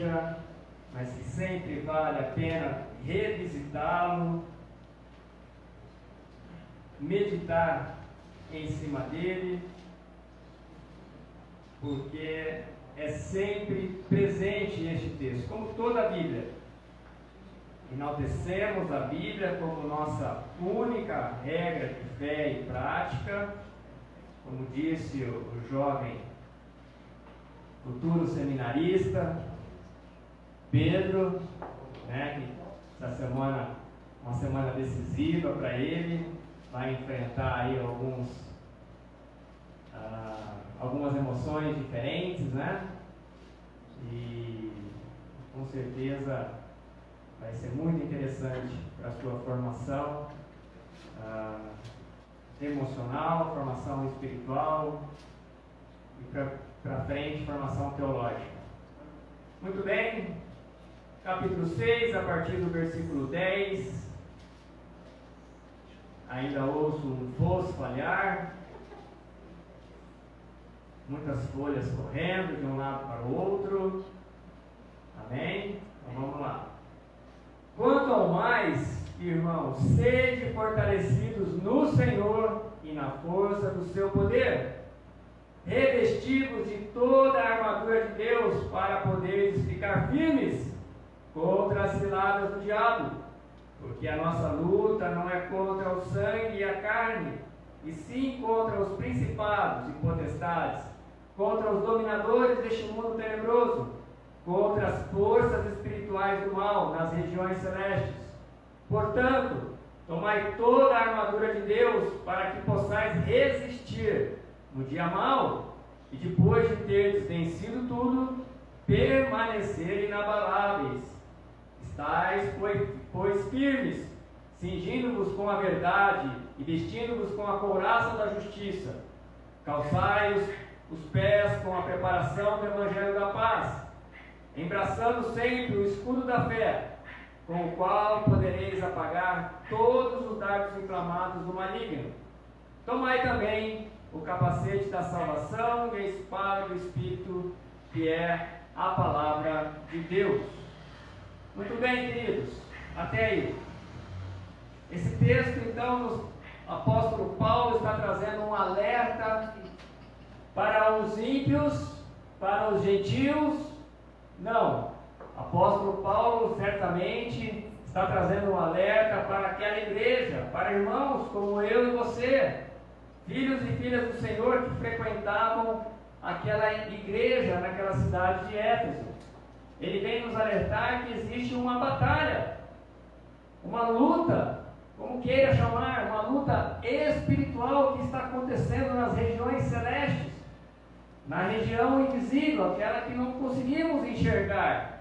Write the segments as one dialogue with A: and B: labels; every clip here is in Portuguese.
A: igreja, mas que sempre vale a pena revisitá-lo, meditar em cima dele, porque é sempre presente este texto, como toda a Bíblia. Enaltecemos a Bíblia como nossa única regra de fé e prática, como disse o jovem futuro seminarista Pedro, que essa semana, uma semana decisiva para ele, vai enfrentar aí algumas emoções diferentes, e com certeza vai ser muito interessante para a sua formação emocional, formação espiritual e para frente, formação teológica. Muito bem, capítulo 6, a partir do versículo 10. Ainda ouço um fosso falhar, muitas folhas correndo de um lado para o outro. Amém? Então vamos lá. Quanto ao mais, irmãos, sede fortalecidos no Senhor e na força do seu poder, revestivos de toda a armadura de Deus para poderes ficar firmes contra as ciladas do diabo, porque a nossa luta não é contra o sangue e a carne, e sim contra os principados e potestades, contra os dominadores deste mundo tenebroso, contra as forças espirituais do mal nas regiões celestes. Portanto, tomai toda a armadura de Deus para que possais resistir no dia mau, e depois de teres vencido tudo, permanecer inabaláveis. Estais, pois, firmes, cingindo-vos com a verdade e vestindo-vos com a couraça da justiça. Calçai os pés com a preparação do Evangelho da paz, embraçando sempre o escudo da fé, com o qual podereis apagar todos os dardos inflamados do maligno. Tomai também o capacete da salvação e a espada do Espírito, que é a palavra de Deus. Muito bem, queridos, até aí. Esse texto, então, o apóstolo Paulo está trazendo um alerta para os ímpios, para os gentios. Não, o apóstolo Paulo certamente está trazendo um alerta para aquela igreja, para irmãos como eu e você, filhos e filhas do Senhor que frequentavam aquela igreja naquela cidade de Éfeso. Ele vem nos alertar que existe uma batalha, uma luta, como queira chamar, uma luta espiritual que está acontecendo nas regiões celestes, na região invisível, aquela que não conseguimos enxergar.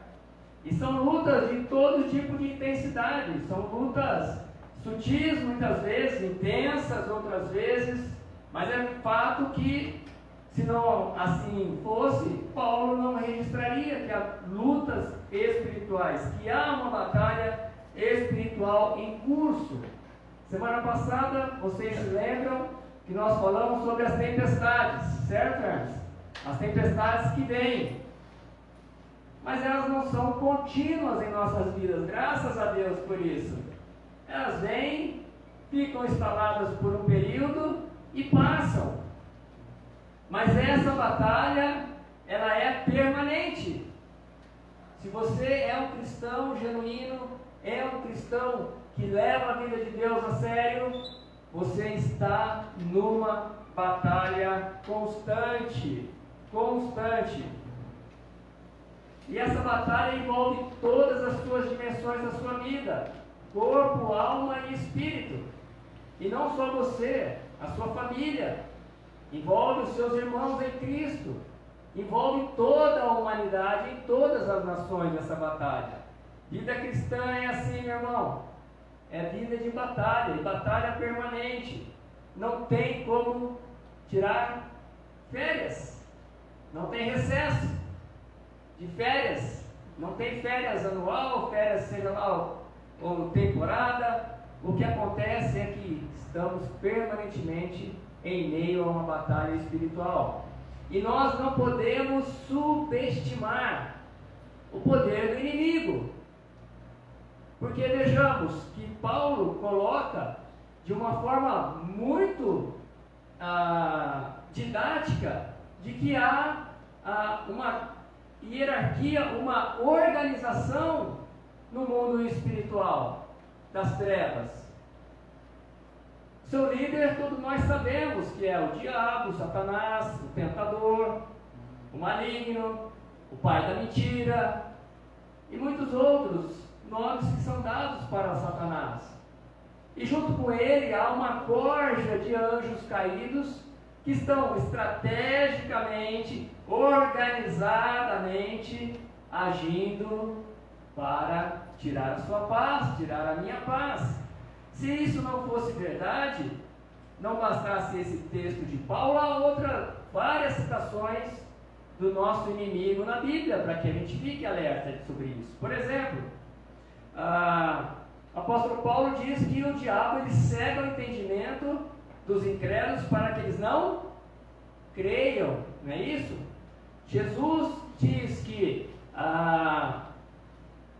A: E são lutas de todo tipo de intensidade, são lutas sutis muitas vezes, intensas outras vezes, mas é fato que, se não assim fosse, Paulo não registraria que há lutas espirituais, que há uma batalha espiritual em curso. Semana passada, vocês se lembram que nós falamos sobre as tempestades, certo, Ernst? As tempestades que vêm, mas elas não são contínuas em nossas vidas, graças a Deus por isso. Elas vêm, ficam instaladas por um período e passam. Mas essa batalha, ela é permanente. Se você é um cristão genuíno, é um cristão que leva a vida de Deus a sério, você está numa batalha constante. E essa batalha envolve todas as suas dimensões da sua vida: corpo, alma e espírito. E não só você, a sua família. Envolve os seus irmãos em Cristo. Envolve toda a humanidade em todas as nações nessa batalha. Vida cristã é assim, meu irmão. É vida de batalha, e batalha permanente. Não tem como tirar férias. Não tem recesso de férias. Não tem férias anual, férias seja lá ou temporada. O que acontece é que estamos permanentemente em meio a uma batalha espiritual. E nós não podemos subestimar o poder do inimigo. Porque vejamos que Paulo coloca de uma forma muito didática de que há uma hierarquia, uma organização no mundo espiritual das trevas. Seu líder, todos nós sabemos que é o diabo, o Satanás, o tentador, o maligno, o pai da mentira e muitos outros nomes que são dados para Satanás. E junto com ele há uma corja de anjos caídos que estão estrategicamente, organizadamente agindo para tirar a sua paz, tirar a minha paz. Se isso não fosse verdade, não bastasse esse texto de Paulo, há várias citações do nosso inimigo na Bíblia, para que a gente fique alerta sobre isso. Por exemplo, o apóstolo Paulo diz que o diabo ele cega o entendimento dos incrédulos para que eles não creiam, não é isso? Jesus diz que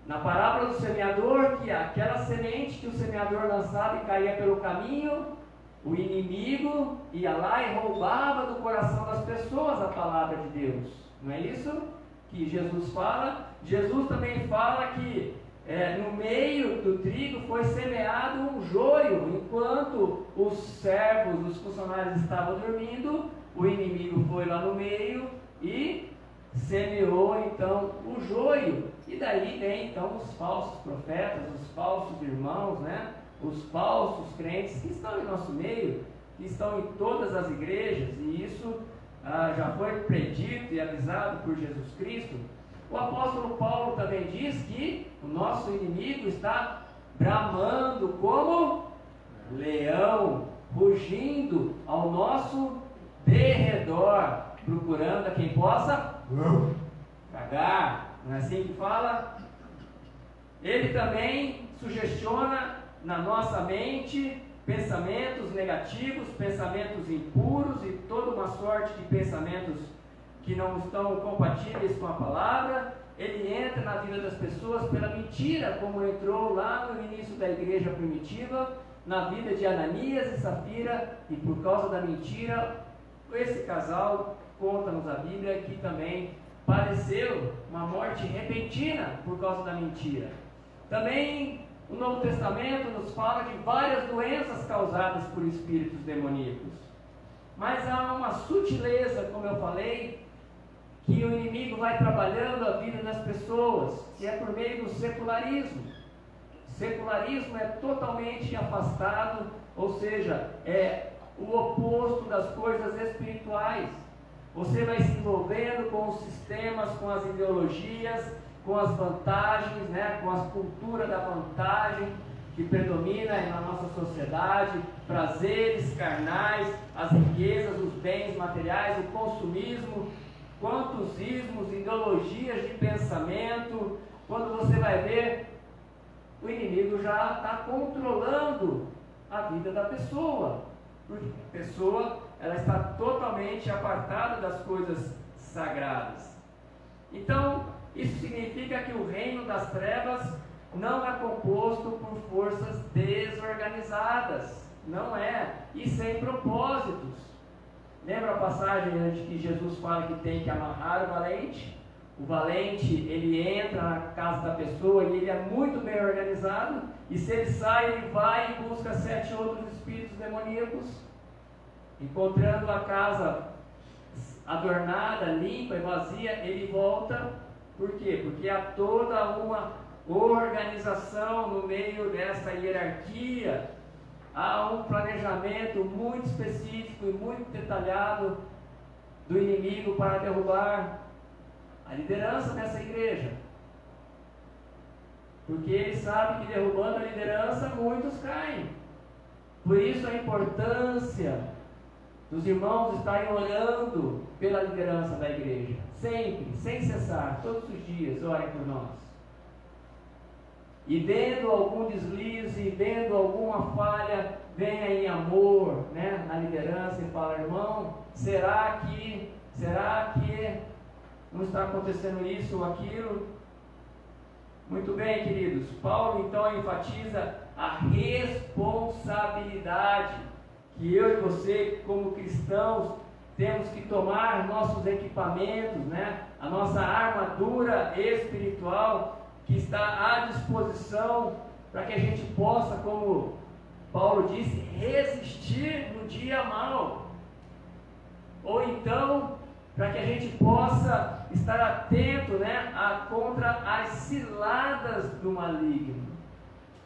A: na parábola do semeador, que aquela semente que o semeador lançava e caía pelo caminho, o inimigo ia lá e roubava do coração das pessoas a palavra de Deus. Não é isso que Jesus fala? Jesus também fala que no meio do trigo foi semeado um joio, enquanto os servos, os funcionários estavam dormindo, o inimigo foi lá no meio e semeou então o joio. E daí vem então os falsos profetas, os falsos irmãos, né? Os falsos crentes que estão em nosso meio, que estão em todas as igrejas, e isso já foi predito e avisado por Jesus Cristo. O apóstolo Paulo também diz que o nosso inimigo está bramando como leão, rugindo ao nosso derredor, procurando a quem possa tragar. Não é assim que fala? Ele também sugestiona na nossa mente pensamentos negativos, pensamentos impuros e toda uma sorte de pensamentos que não estão compatíveis com a palavra. Ele entra na vida das pessoas pela mentira, como entrou lá no início da igreja primitiva, na vida de Ananias e Safira, e por causa da mentira, esse casal, conta-nos a Bíblia, que também padeceu uma morte repentina por causa da mentira. Também o Novo Testamento nos fala de várias doenças causadas por espíritos demoníacos. Mas há uma sutileza, como eu falei, que o inimigo vai trabalhando a vida das pessoas, que é por meio do secularismo. Secularismo é totalmente afastado, ou seja, é o oposto das coisas espirituais. Você vai se envolvendo com os sistemas, com as ideologias, com as vantagens, né, com a cultura da vantagem que predomina na nossa sociedade, prazeres carnais, as riquezas, os bens materiais, o consumismo, quantos ismos, ideologias de pensamento. Quando você vai ver, o inimigo já está controlando a vida da pessoa, porque a pessoa ela está totalmente apartada das coisas sagradas. Então, isso significa que o reino das trevas não é composto por forças desorganizadas, não é, e sem propósitos. Lembra a passagem onde que Jesus fala que tem que amarrar o valente? O valente, ele entra na casa da pessoa e ele é muito bem organizado, e se ele sai, ele vai e busca 7 outros espíritos demoníacos, encontrando a casa adornada, limpa e vazia, ele volta. Por quê? Porque há toda uma organização no meio dessa hierarquia, há um planejamento muito específico e muito detalhado do inimigo para derrubar a liderança dessa igreja. Porque ele sabe que derrubando a liderança, muitos caem. Por isso a importância dos irmãos estarem orando pela liderança da igreja. Sempre, sem cessar, todos os dias, orem por nós. E vendo algum deslize, vendo alguma falha, venha em amor, né, na liderança e fala: irmão, será que não está acontecendo isso ou aquilo? Muito bem, queridos. Paulo então enfatiza a responsabilidade que eu e você, como cristãos, temos que tomar nossos equipamentos, né? A nossa armadura espiritual que está à disposição para que a gente possa, como Paulo disse, resistir no dia mau. Ou então, para que a gente possa estar atento, né, contra as ciladas do maligno.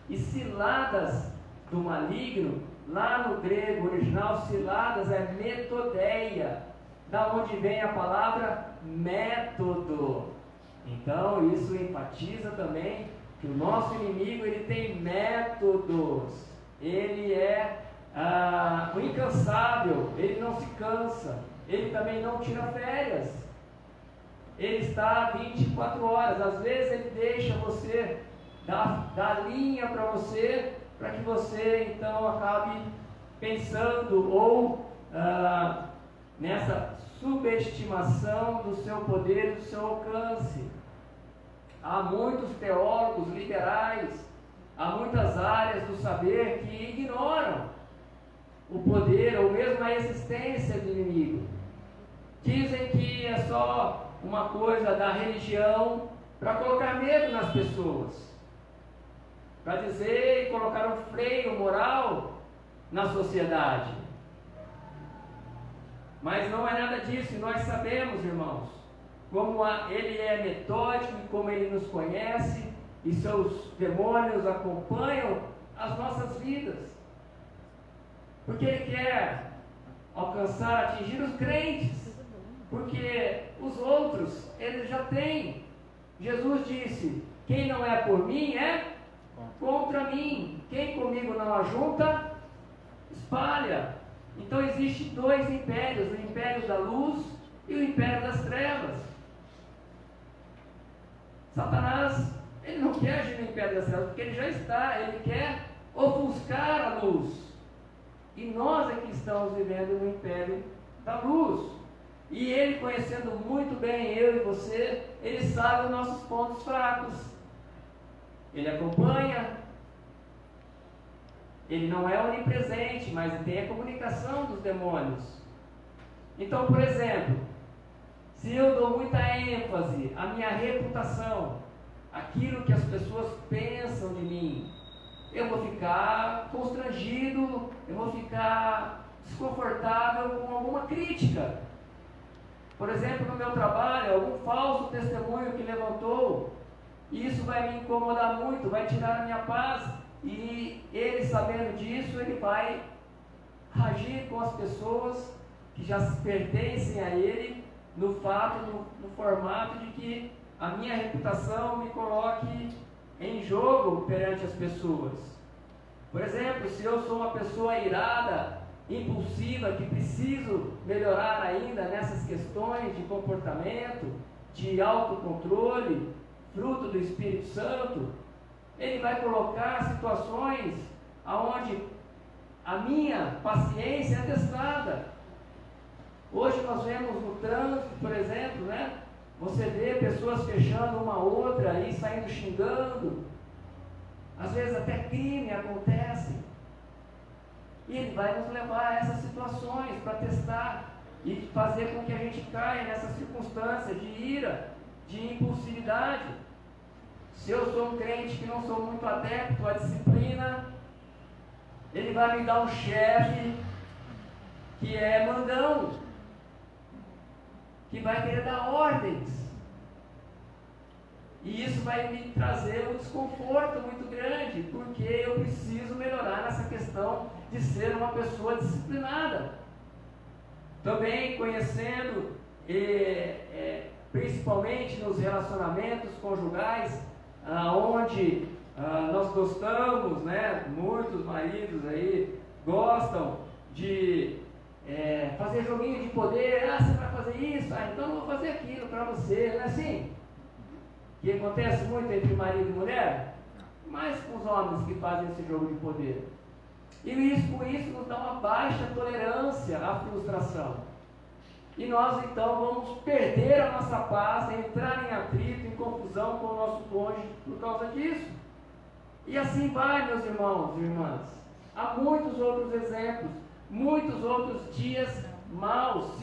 A: E ciladas do maligno, lá no grego original, ciladas é metodeia, da onde vem a palavra método. Então isso enfatiza também que o nosso inimigo ele tem métodos, ele é o incansável, ele não se cansa, ele também não tira férias, ele está 24 horas, às vezes ele deixa você, dá linha para você, para que você então acabe pensando ou nessa subestimação do seu poder e do seu alcance. Há muitos teólogos liberais, há muitas áreas do saber que ignoram o poder ou mesmo a existência do inimigo. Dizem que é só uma coisa da religião para colocar medo nas pessoas, para dizer e colocar um freio moral na sociedade. Mas não é nada disso, e nós sabemos, irmãos, como ele é metódico e como ele nos conhece, e seus demônios acompanham as nossas vidas. Porque ele quer alcançar, atingir os crentes, porque os outros, eles já têm. Jesus disse, quem não é por mim é contra mim, quem comigo não ajunta, espalha. Então existem dois impérios, o império da luz e o império das trevas. Satanás, ele não quer agir no império das trevas, porque ele já está, ele quer ofuscar a luz. E nós é que estamos vivendo no império da luz. E ele, conhecendo muito bem eu e você, ele sabe os nossos pontos fracos. Ele acompanha. Ele não é onipresente, mas tem a comunicação dos demônios. Então, por exemplo, se eu dou muita ênfase à minha reputação, aquilo que as pessoas pensam de mim, eu vou ficar constrangido, eu vou ficar desconfortável com alguma crítica. Por exemplo, no meu trabalho, algum falso testemunho que levantou, e isso vai me incomodar muito, vai tirar a minha paz, e ele, sabendo disso, ele vai agir com as pessoas que já pertencem a ele, no fato, no formato de que a minha reputação me coloque em jogo perante as pessoas. Por exemplo, se eu sou uma pessoa irada, impulsiva, que preciso melhorar ainda nessas questões de comportamento, de autocontrole, fruto do Espírito Santo, ele vai colocar situações onde a minha paciência é testada. Hoje nós vemos no trânsito, por exemplo, né? Você vê pessoas fechando uma outra e saindo xingando. Às vezes até crime acontece. E ele vai nos levar a essas situações para testar e fazer com que a gente caia nessa circunstância de ira, de impulsividade. Se eu sou um crente que não sou muito adepto à disciplina, ele vai me dar um chefe que é mandão, que vai querer dar ordens. E isso vai me trazer um desconforto muito grande, porque eu preciso melhorar nessa questão de ser uma pessoa disciplinada. Também conhecendo, principalmente nos relacionamentos conjugais, onde nós gostamos, né? Muitos maridos aí gostam de fazer joguinho de poder. Você vai fazer isso? Então eu vou fazer aquilo para você, não é assim? Que acontece muito entre marido e mulher, mais com os homens que fazem esse jogo de poder. E com isso nos dá uma baixa tolerância à frustração. e nós então vamos perder a nossa paz, entrar em atrito, em confusão com o nosso cônjuge por causa disso. E assim vai, meus irmãos e irmãs. Há muitos outros exemplos, muitos outros dias maus,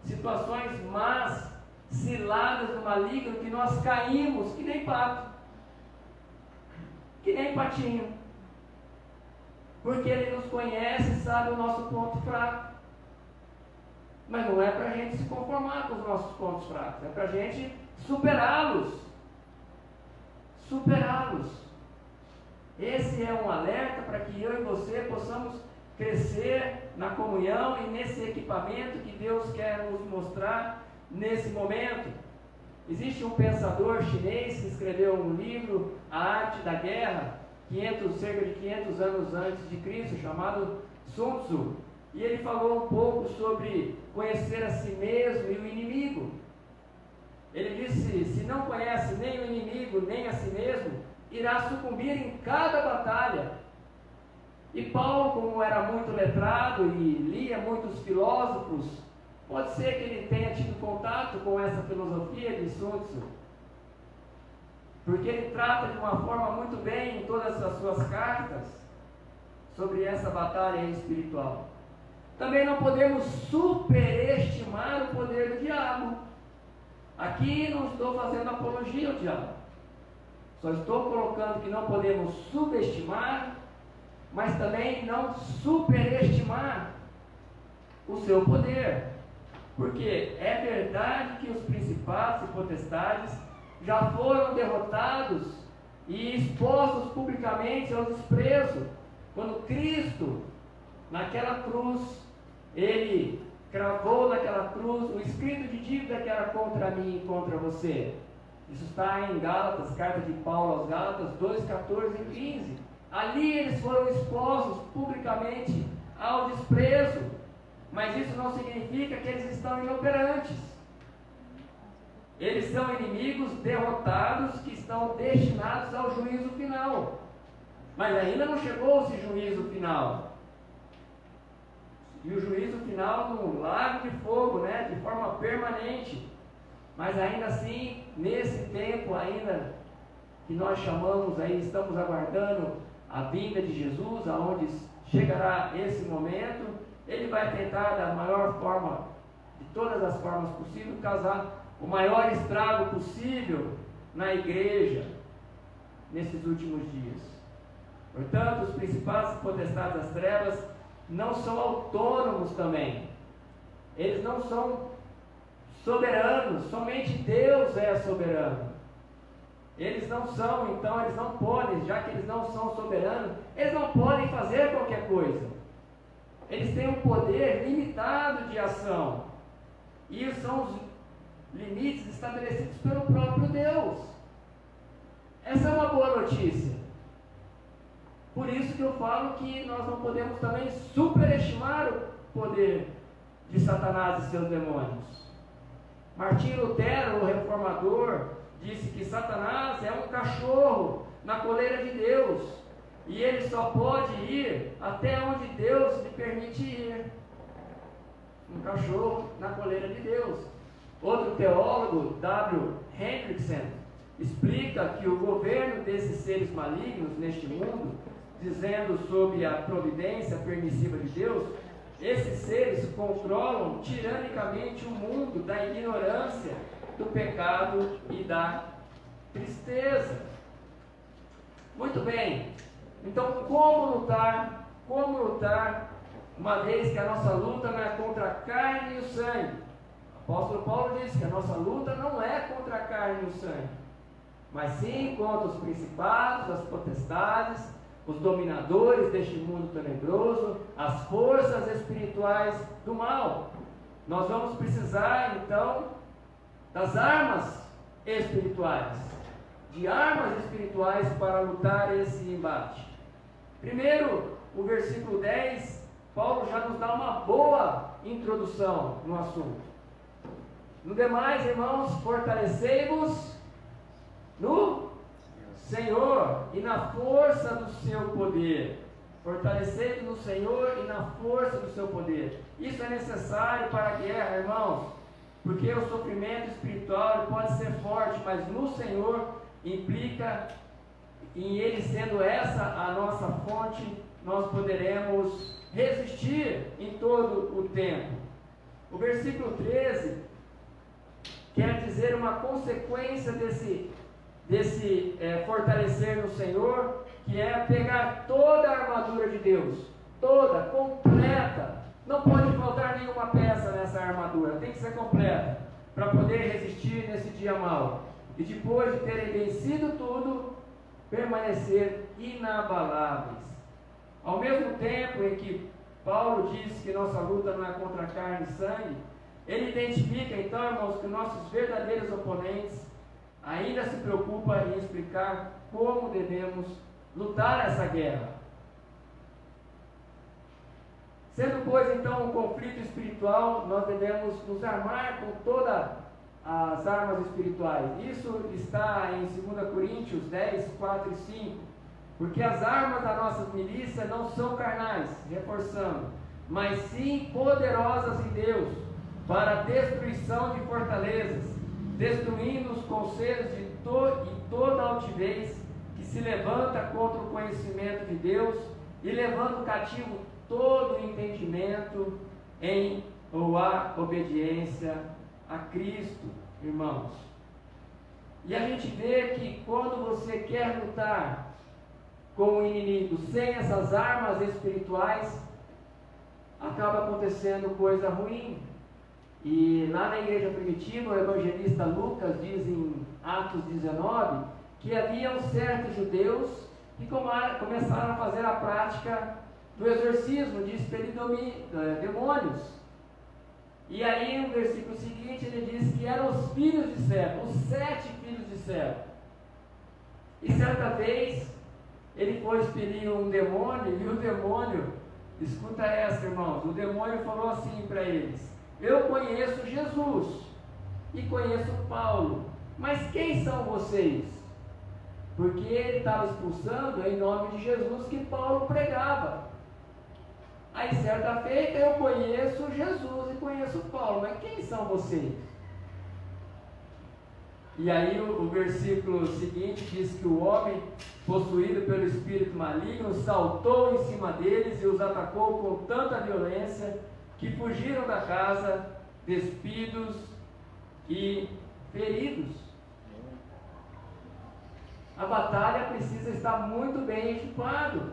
A: situações más, ciladas do maligno, que nós caímos que nem pato, que nem patinho, porque Ele nos conhece e sabe o nosso ponto fraco. Mas não é para a gente se conformar com os nossos pontos fracos, é para a gente superá-los. Esse é um alerta para que eu e você possamos crescer na comunhão e nesse equipamento que Deus quer nos mostrar nesse momento. Existe um pensador chinês que escreveu um livro, A Arte da Guerra, cerca de 500 anos antes de Cristo, chamado Sun Tzu. E ele falou um pouco sobre conhecer a si mesmo e o inimigo. Ele disse: se não conhece nem o inimigo, nem a si mesmo, irá sucumbir em cada batalha. E Paulo, como era muito letrado e lia muitos filósofos, pode ser que ele tenha tido contato com essa filosofia de Sun Tzu, porque ele trata de uma forma muito bem em todas as suas cartas sobre essa batalha espiritual. Também não podemos superestimar o poder do diabo. Aqui não estou fazendo apologia ao diabo, só estou colocando que não podemos subestimar, mas também não superestimar o seu poder, porque é verdade que os principados e potestades já foram derrotados e expostos publicamente ao desprezo, quando Cristo, naquela cruz, Ele cravou naquela cruz o escrito de dívida que era contra mim e contra você. Isso está em Gálatas, carta de Paulo aos Gálatas 2, 14 e 15. Ali eles foram expostos publicamente ao desprezo, mas isso não significa que eles estão inoperantes. Eles são inimigos derrotados que estão destinados ao juízo final. Mas ainda não chegou esse juízo final. E o juízo final no lago de fogo, de forma permanente. Mas ainda assim, nesse tempo ainda que nós chamamos aí, estamos aguardando a vinda de Jesus, aonde chegará esse momento, Ele vai tentar da maior forma, de todas as formas possíveis, causar o maior estrago possível na igreja nesses últimos dias. Portanto, os principados e potestades das trevas não são autônomos também. Eles não são soberanos, somente Deus é soberano. Eles não são, então eles não podem, já que eles não são soberanos, eles não podem fazer qualquer coisa. Eles têm um poder limitado de ação. E são os limites estabelecidos pelo próprio Deus. Essa é uma boa notícia. Por isso que eu falo que nós não podemos também superestimar o poder de Satanás e seus demônios. Martinho Lutero, o reformador, disse que Satanás é um cachorro na coleira de Deus, e ele só pode ir até onde Deus lhe permite ir. Um cachorro na coleira de Deus. Outro teólogo, W. Hendrickson, explica que o governo desses seres malignos neste mundo, dizendo sobre a providência permissiva de Deus, esses seres controlam tiranicamente o mundo da ignorância, do pecado e da tristeza. Muito bem, então como lutar? Como lutar, uma vez que a nossa luta não é contra a carne e o sangue? O apóstolo Paulo diz que a nossa luta não é contra a carne e o sangue, mas sim contra os principados, as potestades, os dominadores deste mundo tenebroso, as forças espirituais do mal. Nós vamos precisar então das armas espirituais, de armas espirituais para lutar esse embate. Primeiro, o versículo 10, Paulo já nos dá uma boa introdução no assunto. No demais, irmãos, fortalecei-vos no Senhor e na força do seu poder. Fortalecei-vos no Senhor e na força do seu poder. Isso é necessário para a guerra, irmãos, porque o sofrimento espiritual pode ser forte, mas no Senhor implica, em Ele sendo essa a nossa fonte, nós poderemos resistir em todo o tempo. O versículo 13 quer dizer uma consequência desse fortalecer no Senhor, que é pegar toda a armadura de Deus, toda, completa. Não pode faltar nenhuma peça nessa armadura, tem que ser completa, para poder resistir nesse dia mau. E depois de terem vencido tudo, permanecer inabaláveis. Ao mesmo tempo em que Paulo diz que nossa luta não é contra carne e sangue, ele identifica então, irmãos, que nossos verdadeiros oponentes ainda se preocupam em explicar como devemos lutar essa guerra. Sendo, pois, então, um conflito espiritual, nós devemos nos armar com todas as armas espirituais. Isso está em 2 Coríntios 10, 4 e 5. Porque as armas da nossa milícia não são carnais, reforçando, mas sim poderosas em Deus, para a destruição de fortalezas, destruindo os conselhos e toda altivez que se levanta contra o conhecimento de Deus, e levando cativo todo o entendimento ou a obediência a Cristo, irmãos. E a gente vê que quando você quer lutar com o inimigo sem essas armas espirituais, acaba acontecendo coisa ruim. E lá na igreja primitiva, o evangelista Lucas diz em Atos 19 que haviam certos judeus que começaram a fazer a prática do exorcismo, de expelir demônios. E aí no versículo seguinte ele diz que eram os filhos de Seba, os 7 filhos de Seba. E certa vez ele foi expelir um demônio, e o demônio, escuta essa, irmãos, o demônio falou assim para eles: eu conheço Jesus e conheço Paulo, mas quem são vocês? Porque ele estava expulsando em nome de Jesus que Paulo pregava. Aí certa feita, eu conheço Jesus e conheço Paulo, mas quem são vocês? E aí o versículo seguinte diz que o homem, possuído pelo espírito maligno, saltou em cima deles e os atacou com tanta violência que fugiram da casa, despidos e feridos. A batalha precisa estar muito bem equipado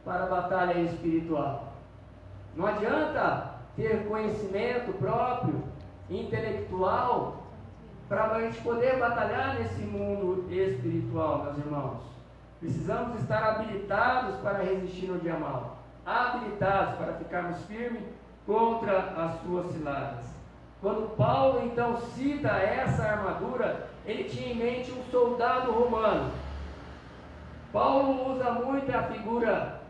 A: para a batalha espiritual. Não adianta ter conhecimento próprio, intelectual, para a gente poder batalhar nesse mundo espiritual, meus irmãos. Precisamos estar habilitados para resistir no dia mau, habilitados para ficarmos firmes contra as suas ciladas. Quando Paulo então cita essa armadura, ele tinha em mente um soldado romano. Paulo usa muito a figura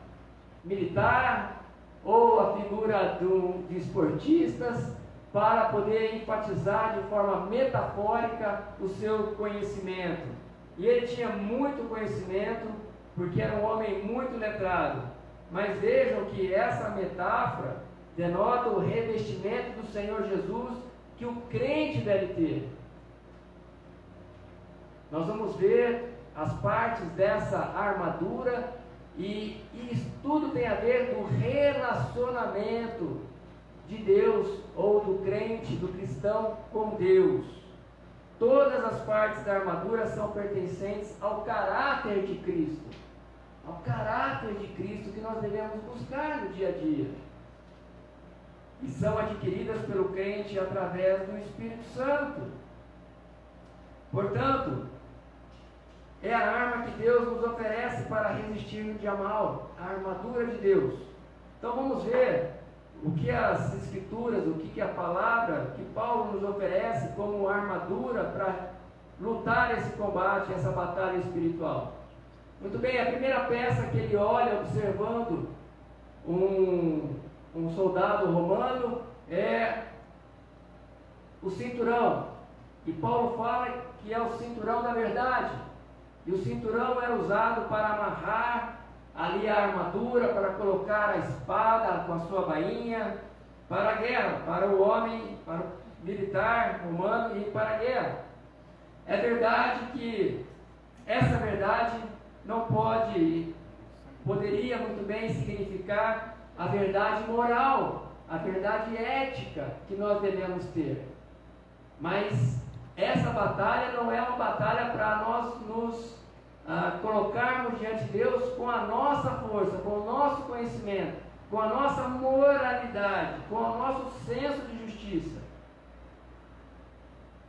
A: militar ou a figura de esportistas para poder enfatizar de forma metafórica o seu conhecimento. E ele tinha muito conhecimento porque era um homem muito letrado. Mas vejam que essa metáfora denota o revestimento do Senhor Jesus que o crente deve ter. Nós vamos ver as partes dessa armadura e isso tudo tem a ver com o relacionamento de Deus ou do crente, do cristão com Deus. Todas as partes da armadura são pertencentes ao caráter de Cristo, ao caráter de Cristo que nós devemos buscar no dia a dia. E são adquiridas pelo crente através do Espírito Santo. Portanto, é a arma que Deus nos oferece para resistir no dia mau, a armadura de Deus. Então vamos ver o que as Escrituras, o que a palavra que Paulo nos oferece como armadura para lutar esse combate, essa batalha espiritual. Muito bem, a primeira peça que ele olha observando um soldado romano é o cinturão. E Paulo fala que é o cinturão da verdade. E o cinturão era usado para amarrar ali a armadura, para colocar a espada com a sua bainha. para a guerra, para o homem, para o militar romano e para a guerra. É verdade que essa verdade não poderia muito bem significar a verdade moral, a verdade ética que nós devemos ter. Mas essa batalha não é uma batalha para nós nos colocarmos diante de Deus com a nossa força, com o nosso conhecimento, com a nossa moralidade, com o nosso senso de justiça.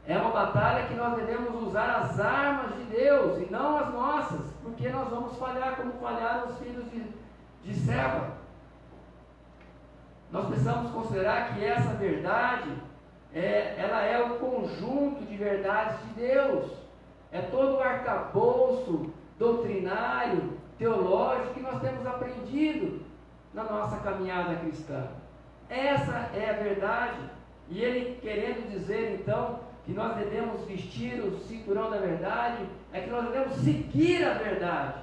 A: É uma batalha que nós devemos usar as armas de Deus e não as nossas, porque nós vamos falhar como falharam os filhos de Seva. Nós precisamos considerar que essa verdade, ela é o conjunto de verdades de Deus. É todo o arcabouço doutrinário, teológico que nós temos aprendido na nossa caminhada cristã. Essa é a verdade. E ele querendo dizer então que nós devemos vestir o cinturão da verdade, é que nós devemos seguir a verdade,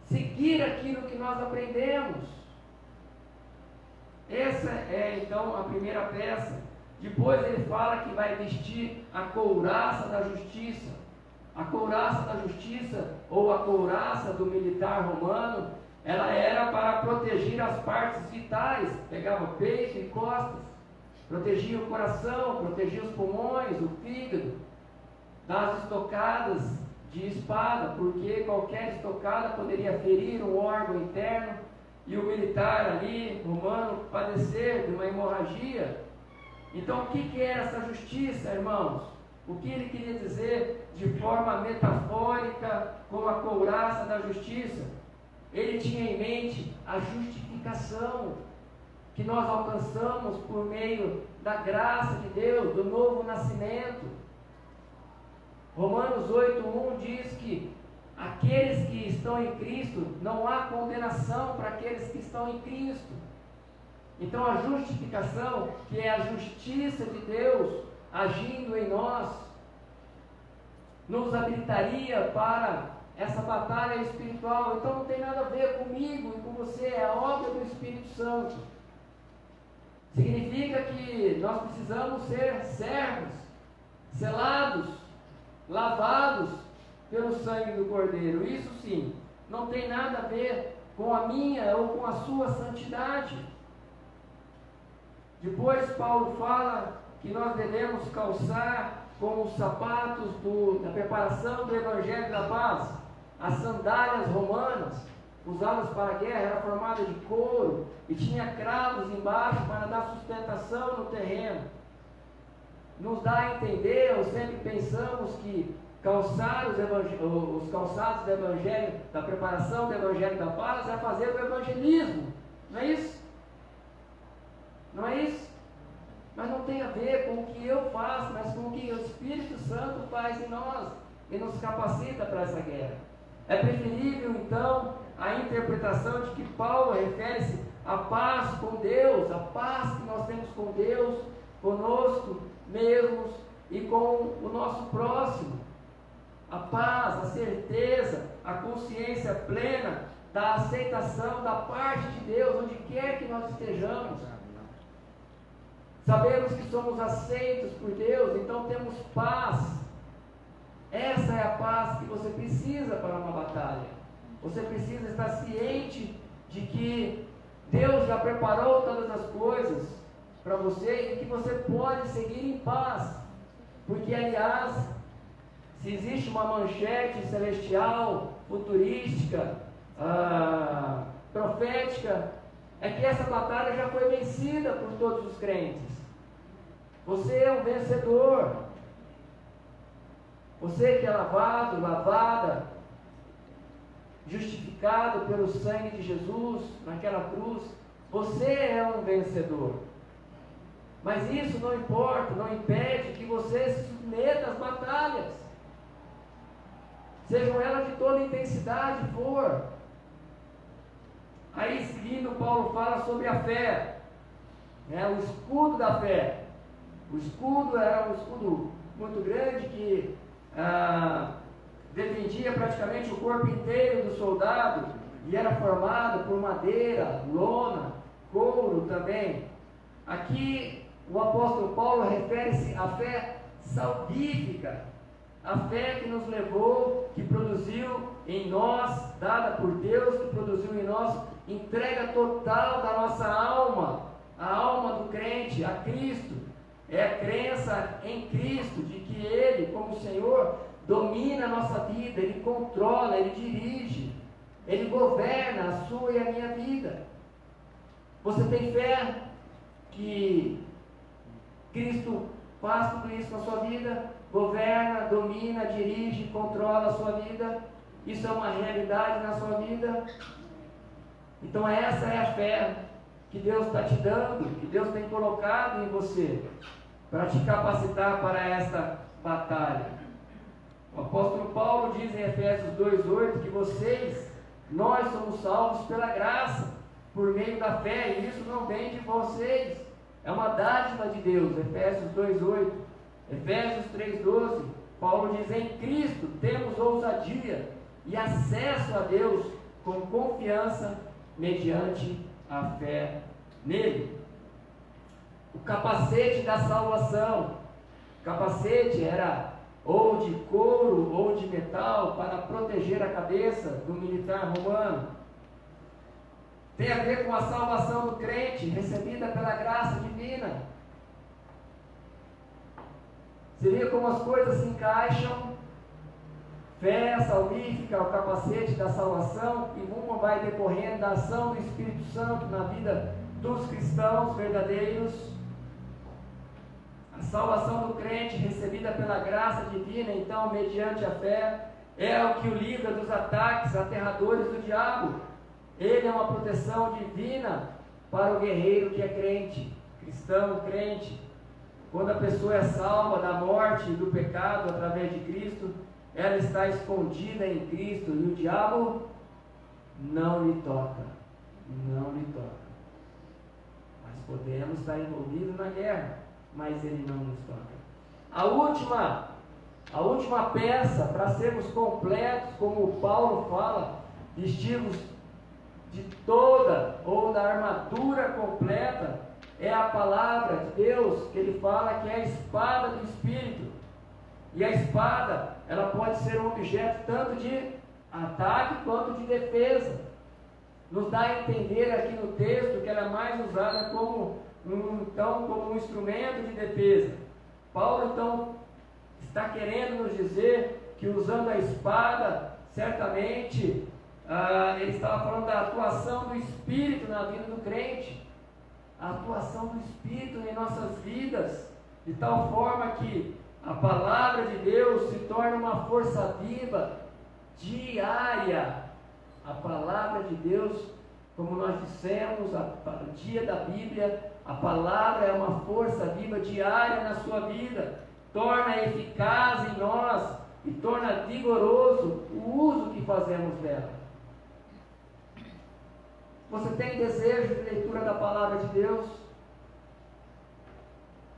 A: seguir aquilo que nós aprendemos. Essa é então a primeira peça. Depois ele fala que vai vestir a couraça da justiça. A couraça da justiça, ou a couraça do militar romano, ela era para proteger as partes vitais, pegava peito e costas, protegia o coração, protegia os pulmões, o fígado, das estocadas de espada, porque qualquer estocada poderia ferir um órgão interno e o militar ali, romano, padecer de uma hemorragia. Então, o que era essa justiça, irmãos? O que ele queria dizer de forma metafórica com a couraça da justiça? Ele tinha em mente a justificação que nós alcançamos por meio da graça de Deus, do novo nascimento. Romanos 8:1 diz que aqueles que estão em Cristo, não há condenação para aqueles que estão em Cristo. Então a justificação, que é a justiça de Deus agindo em nós, nos habilitaria para essa batalha espiritual. Então não tem nada a ver comigo e com você, é a obra do Espírito Santo. Significa que nós precisamos ser servos, selados, lavados pelo sangue do Cordeiro. Isso sim, não tem nada a ver com a minha ou com a sua santidade. Depois Paulo fala que nós devemos calçar com os sapatos da preparação do Evangelho da Paz. As sandálias romanas, usadas para a guerra, era formada de couro e tinha cravos embaixo para dar sustentação no terreno. Nos dá a entender, ou sempre pensamos que calçar os calçados do Evangelho, da preparação do Evangelho da Paz, é fazer o evangelismo. Não é isso? Não é isso? Mas não tem a ver com o que eu faço, mas com o que o Espírito Santo faz em nós e nos capacita para essa guerra. É preferível, então, a interpretação de que Paulo refere-se à paz com Deus, a paz que nós temos com Deus, conosco mesmos e com o nosso próximo. A paz, a certeza, a consciência plena da aceitação da parte de Deus, onde quer que nós estejamos. Sabemos que somos aceitos por Deus, então temos paz. Essa é a paz que você precisa para uma batalha. Você precisa estar ciente de que Deus já preparou todas as coisas para você e que você pode seguir em paz. Porque, aliás, se existe uma manchete celestial, futurística, profética, é que essa batalha já foi vencida por todos os crentes. Você é um vencedor. Você que é lavado, lavada, justificado pelo sangue de Jesus naquela cruz, você é um vencedor. Mas isso não importa, não impede que você se submeta às batalhas, sejam elas de toda intensidade for. Aí seguindo, Paulo fala sobre a fé, o escudo da fé. O escudo era um escudo muito grande que defendia praticamente o corpo inteiro do soldado e era formado por madeira, lona, couro também. Aqui o apóstolo Paulo refere-se à fé salvífica, a fé que nos levou, que produziu em nós, dada por Deus, que produziu em nós entrega total da nossa alma, a alma do crente, a Cristo. É a crença em Cristo, de que Ele, como Senhor, domina a nossa vida, Ele controla, Ele dirige, Ele governa a sua e a minha vida. Você tem fé que Cristo faz tudo isso na sua vida? Governa, domina, dirige, controla a sua vida? Isso é uma realidade na sua vida? Então essa é a fé que Deus está te dando, que Deus tem colocado em você, para te capacitar para esta batalha. O apóstolo Paulo diz em Efésios 2,8 que nós somos salvos pela graça, por meio da fé, e isso não vem de vocês, é uma dádiva de Deus. Efésios 2,8, Efésios 3,12, Paulo diz: em Cristo temos ousadia e acesso a Deus com confiança mediante a fé nele. O capacete da salvação, o capacete era ou de couro ou de metal para proteger a cabeça do militar romano. Tem a ver com a salvação do crente, recebida pela graça divina. Você vê como as coisas se encaixam? Fé salvífica, o capacete da salvação, e uma vai decorrendo da ação do Espírito Santo na vida dos cristãos verdadeiros. A salvação do crente, recebida pela graça divina, então, mediante a fé, é o que o livra dos ataques aterradores do diabo. Ele é uma proteção divina para o guerreiro que é crente, cristão, crente. Quando a pessoa é salva da morte e do pecado através de Cristo, ela está escondida em Cristo e o diabo não lhe toca, não lhe toca. Mas podemos estar envolvidos na guerra, mas ele não nos toca. A última peça para sermos completos, como o Paulo fala, vestimos de toda ou da armadura completa, é a palavra de Deus, que ele fala que é a espada do Espírito. E a espada, ela pode ser um objeto tanto de ataque quanto de defesa. Nos dá a entender aqui no texto que ela é mais usada como um instrumento de defesa. Paulo então está querendo nos dizer que usando a espada, certamente ele estava falando da atuação do Espírito na vida do crente, a atuação do Espírito em nossas vidas, de tal forma que a palavra de Deus se torna uma força viva diária. A palavra de Deus, como nós dissemos, no dia da Bíblia, a palavra é uma força viva diária na sua vida, torna eficaz em nós e torna vigoroso o uso que fazemos dela. Você tem desejo de leitura da palavra de Deus?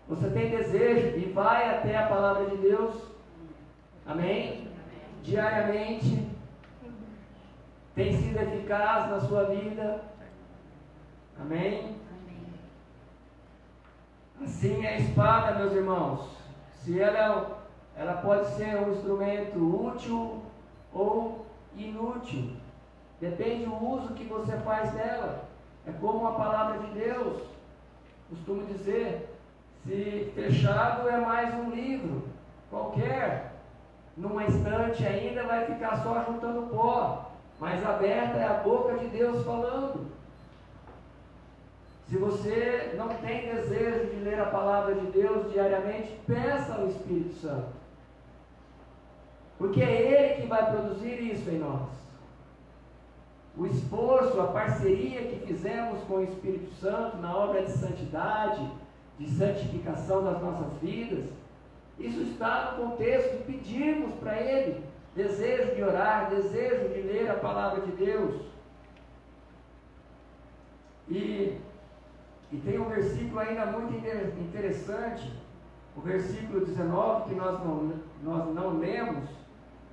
A: Você tem desejo e vai até a palavra de Deus? Amém? Diariamente? Tem sido eficaz na sua vida? Amém? Assim é a espada, meus irmãos. Se ela pode ser um instrumento útil ou inútil. Depende do uso que você faz dela. É como a palavra de Deus. Costumo dizer, se fechado é mais um livro qualquer, numa estante ainda vai ficar só juntando pó, mas aberta é a boca de Deus falando. Se você não tem desejo de ler a palavra de Deus diariamente, peça ao Espírito Santo, porque é Ele que vai produzir isso em nós. O esforço, a parceria que fizemos com o Espírito Santo na obra de santidade, de santificação das nossas vidas, isso está no contexto de pedirmos para Ele desejo de orar, desejo de ler a palavra de Deus. E tem um versículo ainda muito interessante, o versículo 19, que nós não lemos,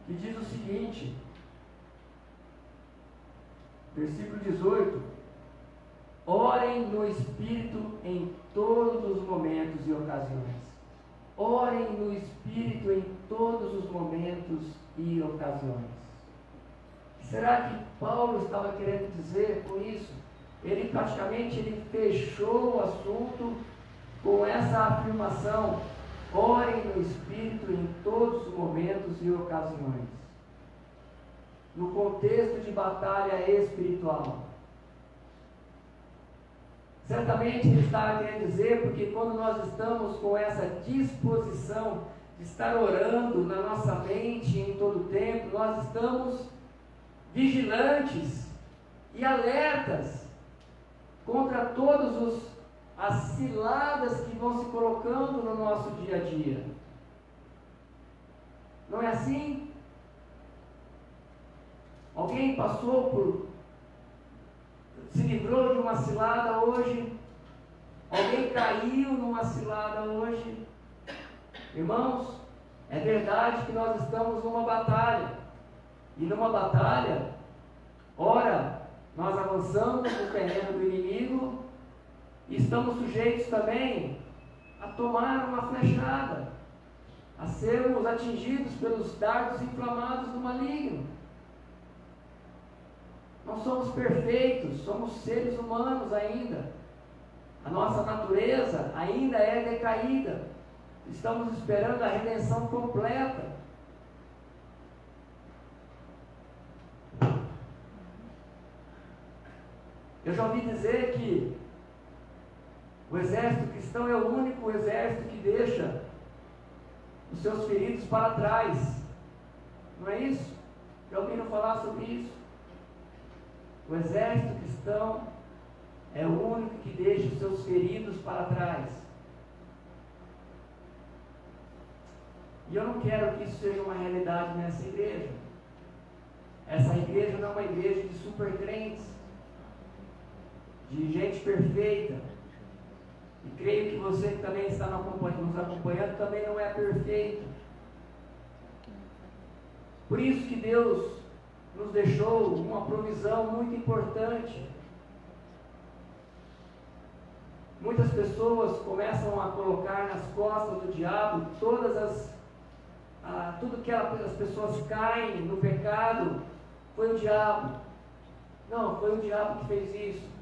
A: que diz o seguinte, versículo 18:
B: Orem no Espírito em todos os momentos e ocasiões. Orem no Espírito em todos os momentos e ocasiões. Será que Paulo estava querendo dizer com isso? Ele praticamente fechou o assunto com essa afirmação: orem no Espírito em todos os momentos e ocasiões. No contexto de batalha espiritual. Certamente ele estava querendo dizer, porque quando nós estamos com essa disposição de estar orando na nossa mente em todo o tempo, nós estamos vigilantes e alertas contra todas as ciladas que vão se colocando no nosso dia a dia. Não é assim? Alguém se livrou de uma cilada hoje? Alguém caiu numa cilada hoje? Irmãos, é verdade que nós estamos numa batalha. E numa batalha, ora, nós avançamos no terreno do inimigo e estamos sujeitos também a tomar uma flechada, a sermos atingidos pelos dardos inflamados do maligno. Não somos perfeitos, somos seres humanos ainda. A nossa natureza ainda é decaída. Estamos esperando a redenção completa. Eu já ouvi dizer que o exército cristão é o único exército que deixa os seus feridos para trás. Não é isso? Já ouviram falar sobre isso? O exército cristão é o único que deixa os seus feridos para trás. E eu não quero que isso seja uma realidade nessa igreja. Essa igreja não é uma igreja de super crentes, de gente perfeita. E creio que você que também está nos acompanhando também não é perfeito. Por isso que Deus nos deixou uma provisão muito importante. Muitas pessoas começam a colocar nas costas do diabo tudo que as pessoas caem no pecado. Foi o diabo. Não, foi o diabo que fez isso.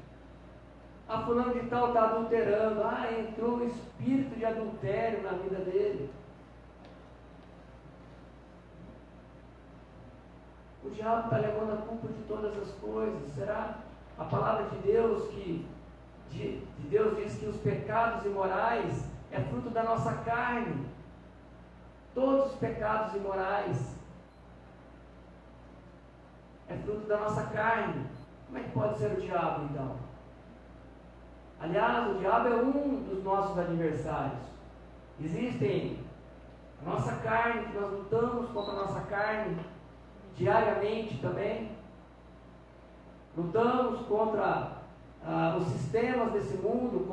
B: Fulano de tal está adulterando. Entrou o espírito de adultério na vida dele. O diabo está levando a culpa de todas as coisas. Será? A palavra de Deus Deus diz que os pecados imorais é fruto da nossa carne. Todos os pecados imorais é fruto da nossa carne. Como é que pode ser o diabo então? Aliás, o diabo é um dos nossos adversários. Existem a nossa carne, que nós lutamos contra a nossa carne diariamente também. Lutamos contra os sistemas desse mundo,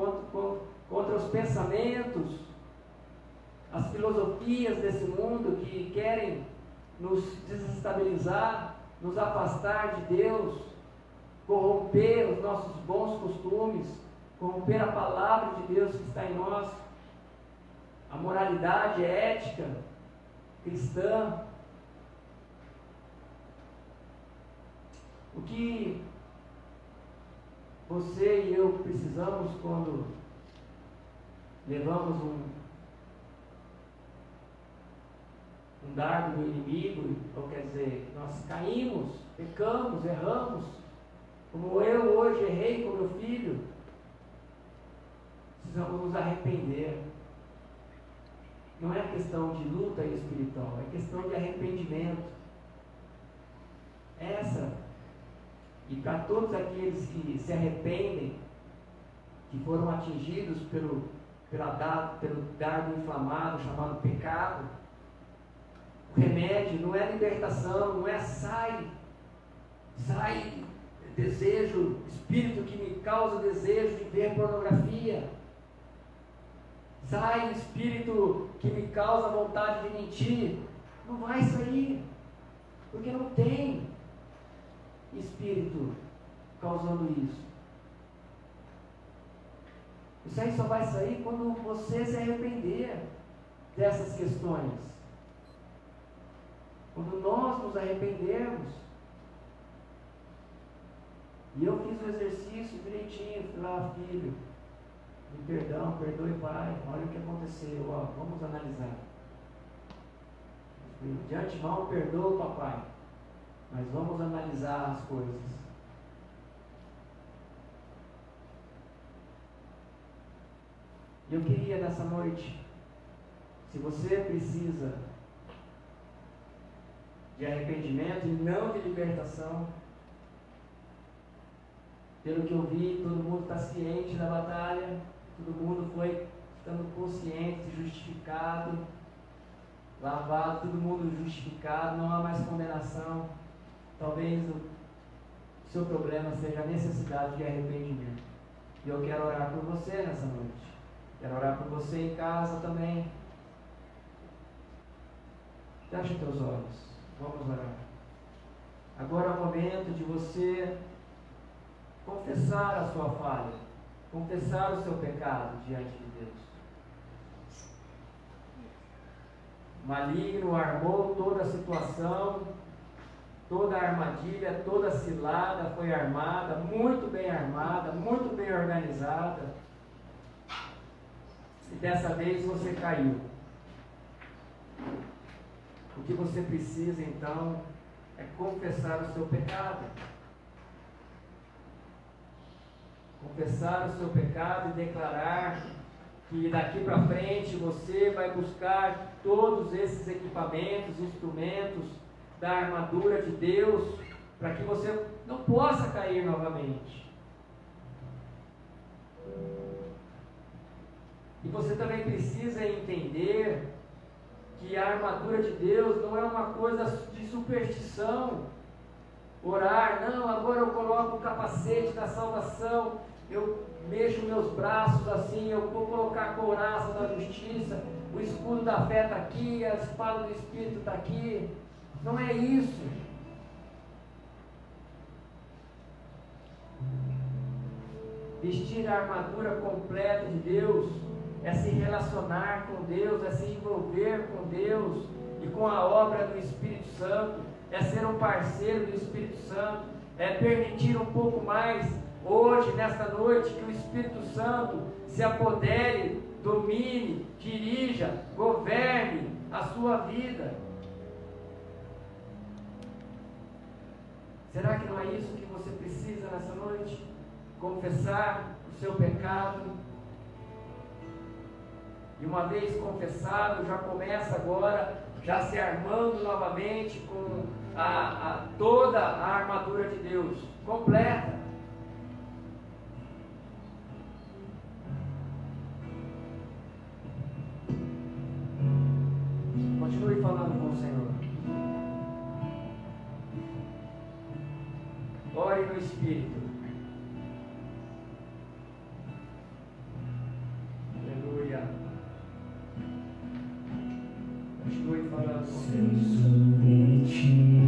B: contra os pensamentos, as filosofias desse mundo que querem nos desestabilizar, nos afastar de Deus, corromper os nossos bons costumes, corromper a palavra de Deus que está em nós, a moralidade, a ética cristã. O que você e eu precisamos quando levamos um dardo do inimigo, ou quer dizer, nós caímos, pecamos, erramos, como eu hoje errei com meu filho, precisamos nos arrepender. Não é questão de luta espiritual, é questão de arrependimento. E para todos aqueles que se arrependem, que foram atingidos pelo dardo inflamado chamado pecado, o remédio não é libertação, não é sai desejo, espírito que me causa desejo de ver pornografia, sai espírito que me causa vontade de mentir. Não vai sair, porque não tem espírito causando isso. Isso aí só vai sair quando você se arrepender dessas questões. Quando nós nos arrependermos. E eu fiz o exercício direitinho, fui lá, filho, me perdão, perdoe pai, olha o que aconteceu, ó, vamos analisar. De antemão, perdoa papai, mas vamos analisar as coisas. E eu queria nessa noite, se você precisa de arrependimento e não de libertação, pelo que eu vi, todo mundo está ciente da batalha, todo mundo foi estando consciente, justificado, lavado, todo mundo justificado, não há mais condenação. Talvez o seu problema seja a necessidade de arrependimento. E eu quero orar por você nessa noite. Quero orar por você em casa também. Feche teus olhos. Vamos orar. Agora é o momento de você confessar a sua falha, confessar o seu pecado diante de Deus. O maligno armou toda a situação, toda a armadilha, toda a cilada foi armada, muito bem organizada. E dessa vez você caiu. O que você precisa então é confessar o seu pecado. Confessar o seu pecado e declarar que daqui para frente você vai buscar todos esses equipamentos, instrumentos da armadura de Deus, para que você não possa cair novamente. E você também precisa entender que a armadura de Deus não é uma coisa de superstição. Orar, não, agora eu coloco o capacete da salvação, eu mexo meus braços assim, eu vou colocar a couraça da justiça, o escudo da fé está aqui, a espada do Espírito está aqui. Não é isso. Vestir a armadura completa de Deus é se relacionar com Deus, é se envolver com Deus e com a obra do Espírito Santo, é ser um parceiro do Espírito Santo, é permitir um pouco mais hoje, nesta noite, que o Espírito Santo se apodere, domine, dirija, governe a sua vida. Será que não é isso que você precisa nessa noite? Confessar o seu pecado. E uma vez confessado, já começa agora, já se armando novamente com toda a armadura de Deus, completa. Continue falando com o Senhor. Ore no Espírito. Aleluia. Continue falando com Deus.